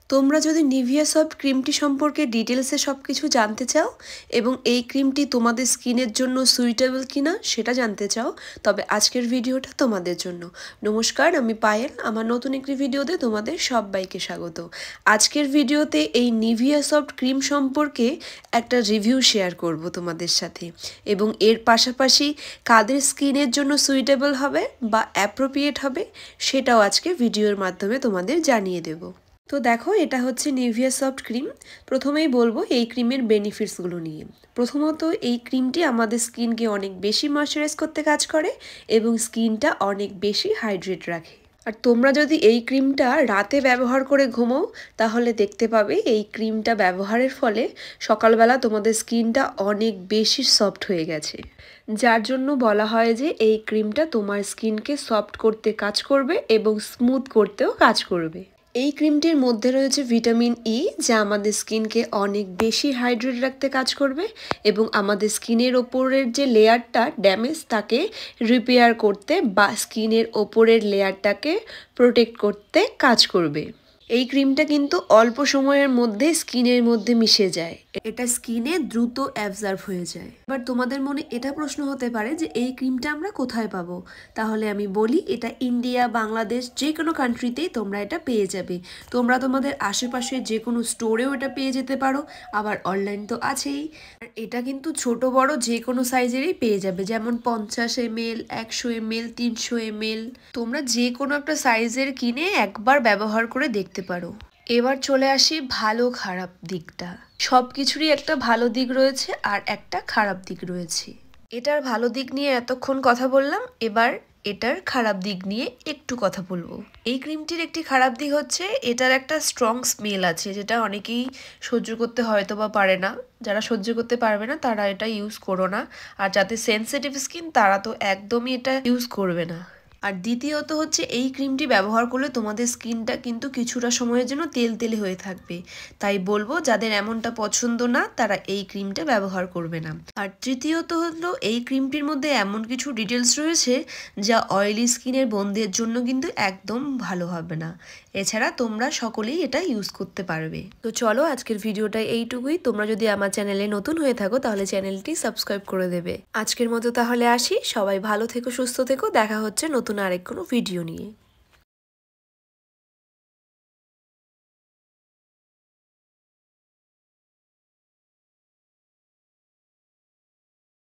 তোমরা যদি Nivea soft ক্রিমটি সম্পর্কে ডিটেলসে সব কিছু জানতে চাও এবং এই ক্রিমটি তোমাদের স্কিনের জন্য সুইটেবল কিনা সেটা জানতে চাও, তবে আজকের ভিডিওটা তোমাদের জন্য। নমস্কার, আমি পায়েল। আমার নতুন একটি ভিডিওতে তোমাদের সবাইকে স্বাগত। আজকের ভিডিওতে এই নিভিয়া সফট ক্রিম সম্পর্কে একটা রিভিউ শেয়ার করব তোমাদের সাথে, এবং এর পাশাপাশি কাদের স্কিনের জন্য সুইটেবল হবে বা অ্যাপ্রোপ্রিয়েট হবে সেটাও আজকে ভিডিওর মাধ্যমে তোমাদের জানিয়ে দেব। তো দেখো, এটা হচ্ছে নিভিয়া সফট ক্রিম। প্রথমেই বলবো এই ক্রিমের বেনিফিটসগুলো নিয়ে। প্রথমত, এই ক্রিমটি আমাদের স্কিনকে অনেক বেশি ময়শ্চারাইজ করতে কাজ করে এবং স্কিনটা অনেক বেশি হাইড্রেট রাখে। আর তোমরা যদি এই ক্রিমটা রাতে ব্যবহার করে ঘুমোও তাহলে দেখতে পাবে এই ক্রিমটা ব্যবহারের ফলে সকালবেলা তোমাদের স্কিনটা অনেক বেশি সফট হয়ে গেছে, যার জন্য বলা হয় যে এই ক্রিমটা তোমার স্কিনকে সফট করতে কাজ করবে এবং স্মুথ করতেও কাজ করবে। এই ক্রিমটির মধ্যে রয়েছে ভিটামিন ই, যা আমাদের স্কিনকে অনেক বেশি হাইড্রেট রাখতে কাজ করবে এবং আমাদের স্কিনের ওপরের যে লেয়ারটা ড্যামেজ তাকে রিপেয়ার করতে বা স্কিনের ওপরের লেয়ারটাকে প্রোটেক্ট করতে কাজ করবে। এই ক্রিমটা কিন্তু অল্প সময়ের মধ্যে স্কিনের মধ্যে মিশে যায়, এটা স্কিনে দ্রুত অ্যাবজর্ব হয়ে যায়। এবার তোমাদের মনে এটা প্রশ্ন হতে পারে যে এই ক্রিমটা আমরা কোথায় পাবো? তাহলে আমি বলি, এটা ইন্ডিয়া, বাংলাদেশ যে কোনো কান্ট্রিতেই তোমরা এটা পেয়ে যাবে। তোমরা তোমাদের আশেপাশে যে কোনো স্টোরেও এটা পেয়ে যেতে পারো, আবার অনলাইন তো আছেই। এটা কিন্তু ছোট বড় যে কোনো সাইজেরই পেয়ে যাবে, যেমন 50 ml, 100 ml, 300 ml। তোমরা যে কোনো একটা সাইজের কিনে একবার ব্যবহার করে দেখতে পারো। এবার চলে আসি ভালো খারাপ দিকটা। সব কিছুরই একটা ভালো দিক রয়েছে আর একটা খারাপ দিক রয়েছে। এটার ভালো দিক নিয়ে এতক্ষণ কথা বললাম, এবার এটার খারাপ দিক নিয়ে একটু কথা বলবো। এই ক্রিমটির একটি খারাপ দিক হচ্ছে এটার একটা স্ট্রং স্মেল আছে, যেটা অনেকেই সহ্য করতে হয়তো বা পারে না। যারা সহ্য করতে পারবে না তারা এটা ইউজ করো না, আর যাতে সেনসিটিভ স্কিন তারা তো একদমই এটা ইউজ করবে না। আর দ্বিতীয়ত হচ্ছে এই ক্রিমটি ব্যবহার করলে তোমাদের স্কিনটা কিন্তু কিছুটা সময়ের জন্য তেলতেলে হয়ে থাকবে, তাই বলবো যাদের এমনটা পছন্দ না তারা এই ক্রিমটা ব্যবহার করবে না। আর তৃতীয়ত হলো এই ক্রিমটির মধ্যে এমন কিছু ডিটেলস রয়েছে যা অয়েলি স্কিনের বোনদের জন্য কিন্তু একদম ভালো হবে না। এছাড়া তোমরা সকলেই এটা ইউজ করতে পারবে। তো চলো, আজকের ভিডিওটা এইটুকুই। তোমরা যদি আমার চ্যানেলে নতুন হয়ে থাকো তাহলে চ্যানেলটি সাবস্ক্রাইব করে দেবে। আজকের মতো তাহলে আসি। সবাই ভালো থেকো, সুস্থ থেকো। দেখা হচ্ছে নতুন আরেক কোনো ভিডিও নিয়ে।